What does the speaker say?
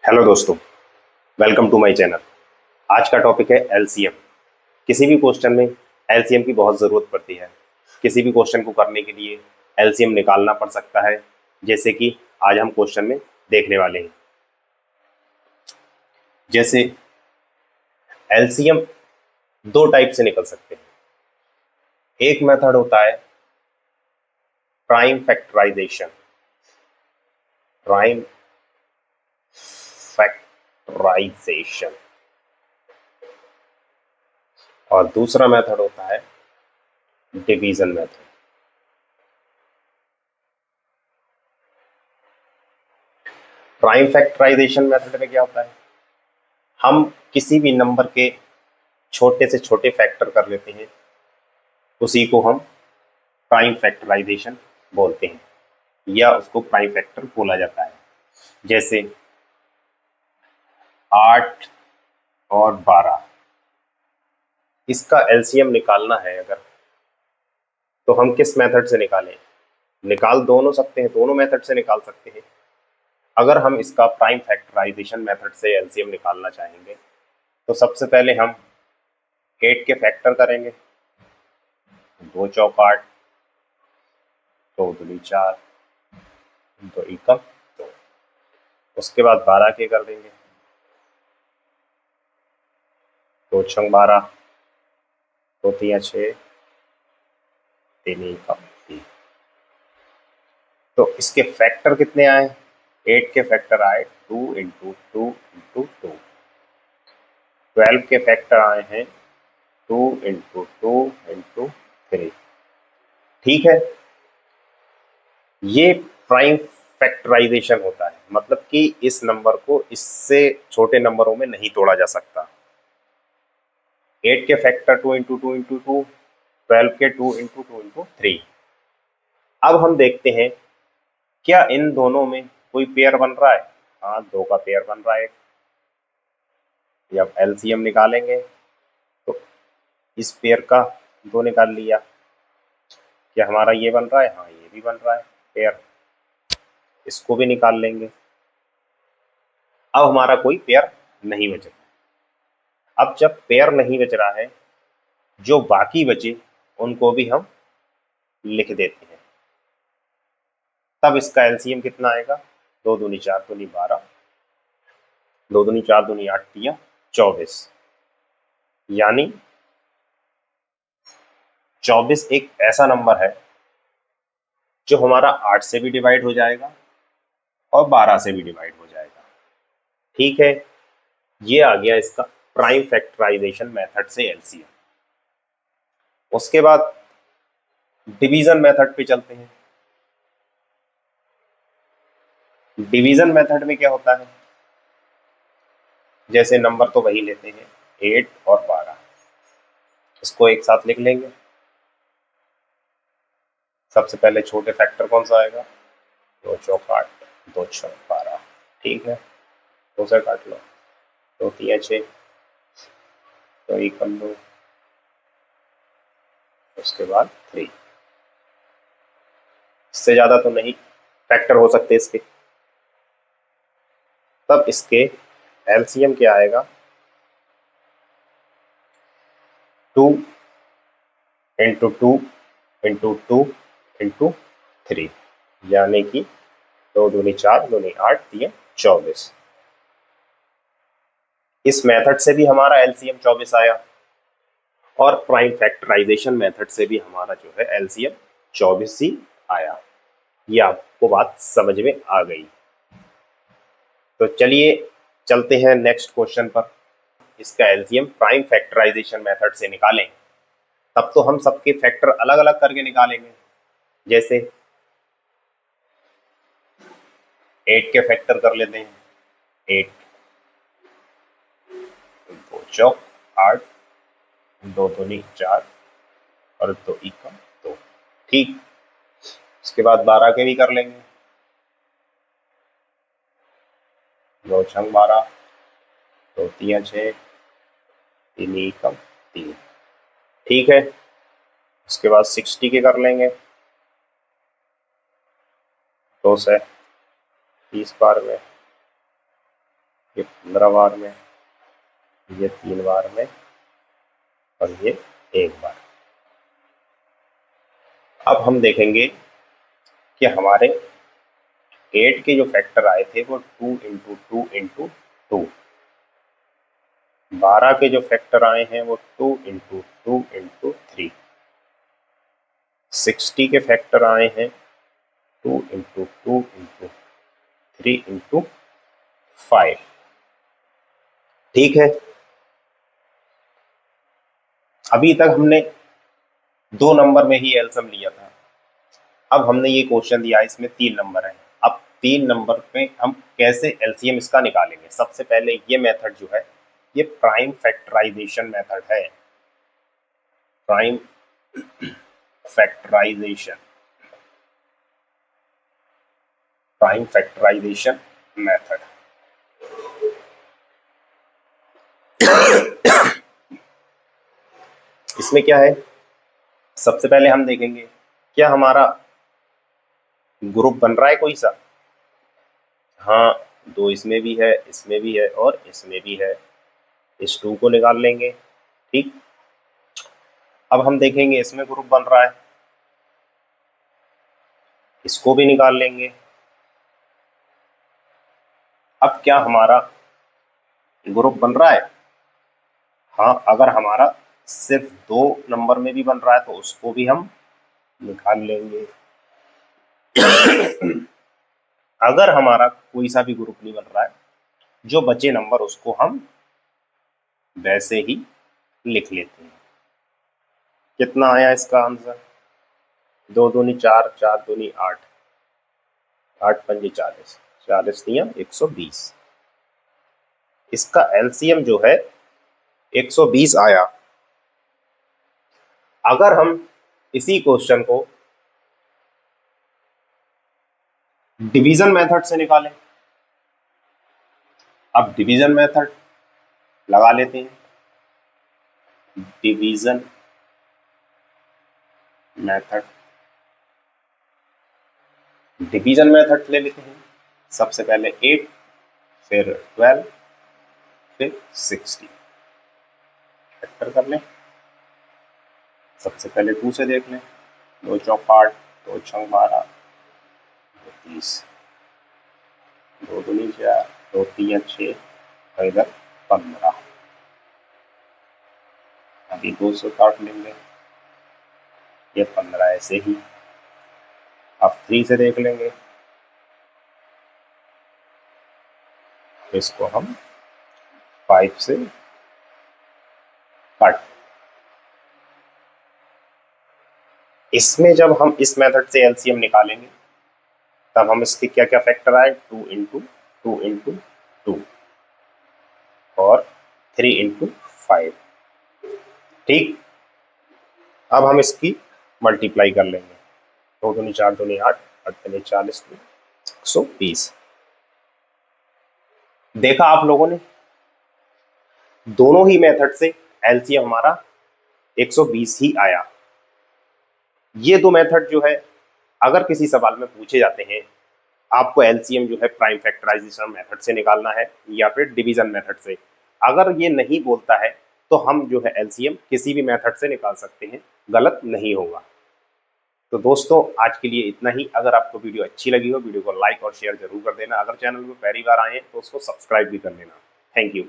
Hello दोस्तों, welcome to my channel. आज का टॉपिक है एलसीएम। किसी भी क्वेश्चन में एलसीएम की बहुत ज़रूरत पड़ती है। किसी भी क्वेश्चन को करने के लिए एलसीएम निकालना पड़ सकता है, जैसे कि आज हम क्वेश्चन में देखने वाले हैं। जैसे एलसीएम दो टाइप से निकल सकते हैं। एक मेथड होता है प्राइम फैक्टराइजेशन। प्राइम फैक्टराइजेशन और दूसरा मेथड होता है division method. Prime factorisation method में क्या होता है, हम किसी भी नंबर के छोटे से छोटे फैक्टर कर लेते हैं, उसी को हम प्राइम फैक्टराइजेशन बोलते हैं या उसको प्राइम फैक्टर बोला जाता है। जैसे 8 और 12, इसका एलसीएम निकालना है अगर, तो हम किस मेथड से निकालें? निकाल दोनों सकते हैं, दोनों मेथड से निकाल सकते हैं। अगर हम इसका प्राइम फैक्टराइजेशन मेथड से एलसीएम निकालना चाहेंगे तो सबसे पहले हम 8 के फैक्टर करेंगे। 2 चौक 8, 2 दूनी 4, 2 एकम 2। उसके बाद 12 के कर देंगे। 2 छंग 12, 2 तिया 6, 3 एकम 3। तो इसके फैक्टर कितने आए? 8 के फैक्टर आए 2 इंटू 2 इंटू 2। 12 के फैक्टर आए हैं 2 इंटू 2 इंटू 3। ठीक है, ये प्राइम फैक्टराइजेशन होता है, मतलब कि इस नंबर को इससे छोटे नंबरों में नहीं तोड़ा जा सकता। 8 के फैक्टर 2 इंटू 2 इंटू 2, 12 के 2 इंटू 2 इंटू 3। अब हम देखते हैं क्या इन दोनों में कोई पेयर बन रहा है। हाँ, 2 का पेयर बन रहा है। जब एलसीएम निकालेंगे तो इस पेयर का 2 निकाल लिया। क्या हमारा ये बन रहा है? हाँ, ये भी बन रहा है पेयर, इसको भी निकाल लेंगे। अब हमारा कोई पेयर नहीं बच रहा। अब जब पेयर नहीं बच रहा है, जो बाकी बचे उनको भी हम लिख देते हैं। तब इसका एलसीएम कितना आएगा? 2 दूनी 4 दूनी 12, 2 दूनी 4 दूनी 8 तिया 24। यानी 24 एक ऐसा नंबर है जो हमारा 8 से भी डिवाइड हो जाएगा और 12 से भी डिवाइड हो जाएगा। ठीक है, ये आ गया इसका प्राइम फैक्टराइजेशन मेथड से एलसीएम। उसके बाद डिवीजन मेथड पे चलते हैं। डिवीजन मेथड में क्या होता है, जैसे नंबर तो वही लेते हैं 8 और 12, इसको एक साथ लिख लेंगे। सबसे पहले छोटे फैक्टर कौन सा आएगा? 2 चौक 8, 2 छक 12। ठीक है, 2 से काट लो, 2 तिया 6, तो एकम 2, उसके बाद 3। इससे ज्यादा तो नहीं फैक्टर हो सकते इसके। तब इसके एलसीएम क्या आएगा? 2 इंटू 2 इंटू 2 इंटू 3, यानी कि 2 दूनी 4 दूनी 8 तिया 24। इस मेथड से भी हमारा एलसीएम 24 आया और प्राइम फैक्टराइजेशन मेथड से भी हमारा जो है एलसीएम 24 ही आया। ये आपको बात समझ में आ गई। तो चलिए चलते हैं नेक्स्ट क्वेश्चन पर। इसका एलसीएम प्राइम फैक्टराइजेशन मेथड से निकालें, तब तो हम सबके फैक्टर अलग अलग करके निकालेंगे। जैसे 8 के फैक्टर कर लेते हैं। 8 2 चौक 8, 2 दूनी 4 और 2 एकम 2। ठीक, उसके बाद 12 के भी कर लेंगे। 2 छंग 12, 2 तिया 6, 3 एकम 3। ठीक है, उसके बाद 60 के कर लेंगे। 2 से 30 बार में ये 15 बार में, ये 3 बार में और ये 1 बार। अब हम देखेंगे कि हमारे 8 के जो फैक्टर आए थे वो 2 इंटू 2 इंटू 2। 12 के जो फैक्टर आए हैं वो 2 इंटू 2 इंटू 3। 60 के फैक्टर आए हैं 2 इंटू 2 इंटू 3 इंटू 5। ठीक है, अभी तक हमने 2 नंबर में ही एलसीएम लिया था। अब हमने ये क्वेश्चन दिया, इसमें 3 नंबर है। अब 3 नंबर पे हम कैसे एलसीएम इसका निकालेंगे? सबसे पहले ये मेथड जो है ये प्राइम फैक्टराइजेशन मेथड है। Prime factorisation, prime factorisation method. इसमें क्या है, सबसे पहले हम देखेंगे क्या हमारा ग्रुप बन रहा है कोई सा। हाँ, 2 इसमें भी है, इसमें भी है और इसमें भी है। इस 2 को निकाल लेंगे। ठीक, अब हम देखेंगे इसमें ग्रुप बन रहा है, इसको भी निकाल लेंगे। अब क्या हमारा ग्रुप बन रहा है? हाँ, अगर हमारा सिर्फ 2 नंबर में भी बन रहा है तो उसको भी हम निकाल लेंगे। अगर हमारा कोई सा भी ग्रुप नहीं बन रहा है, जो बचे नंबर उसको हम वैसे ही लिख लेते हैं। कितना आया इसका आंसर? 2 दूनी 4, 4 दूनी 8, 8 पंजे 40, 40 दिया 120। इसका एलसीएम जो है 120 आया। अगर हम इसी क्वेश्चन को डिवीजन मेथड से निकालें, अब डिवीजन मेथड लगा लेते हैं। डिवीजन मेथड, डिवीजन मेथड ले लेते हैं। सबसे पहले 8, फिर 12, फिर 60 फैक्टर कर लें। सबसे पहले 2 से देख लें। 2 चौक 8, 2 छंग 12, 2 30, 2 दूनी 4, 2 3 6 और इधर 15। अभी 2 से काट लेंगे, ये 15 ऐसे ही। अब 3 से देख लेंगे, इसको हम 5 से काट। इसमें जब हम इस मेथड से एलसीएम निकालेंगे तब हम इसके क्या क्या फैक्टर आए, 2 इंटू 2 इंटू 2 और 3 इंटू 5। ठीक, अब हम इसकी मल्टीप्लाई कर लेंगे। 2 दूनी 4 दूनी 8, 8 दूनी 40, 120। देखा आप लोगों ने, दोनों ही मेथड से एलसीएम हमारा 120 ही आया। ये 2 मेथड जो है अगर किसी सवाल में पूछे जाते हैं, आपको एलसीएम जो है प्राइम फैक्टराइजेशन मेथड से निकालना है या फिर डिवीजन मेथड से, अगर ये नहीं बोलता है तो हम जो है एलसीएम किसी भी मेथड से निकाल सकते हैं, गलत नहीं होगा। तो दोस्तों आज के लिए इतना ही। अगर आपको वीडियो अच्छी लगी हो, वीडियो को लाइक और शेयर जरूर कर देना। अगर चैनल में पहली बार आए हैं तो उसको सब्सक्राइब भी कर लेना। Thank you.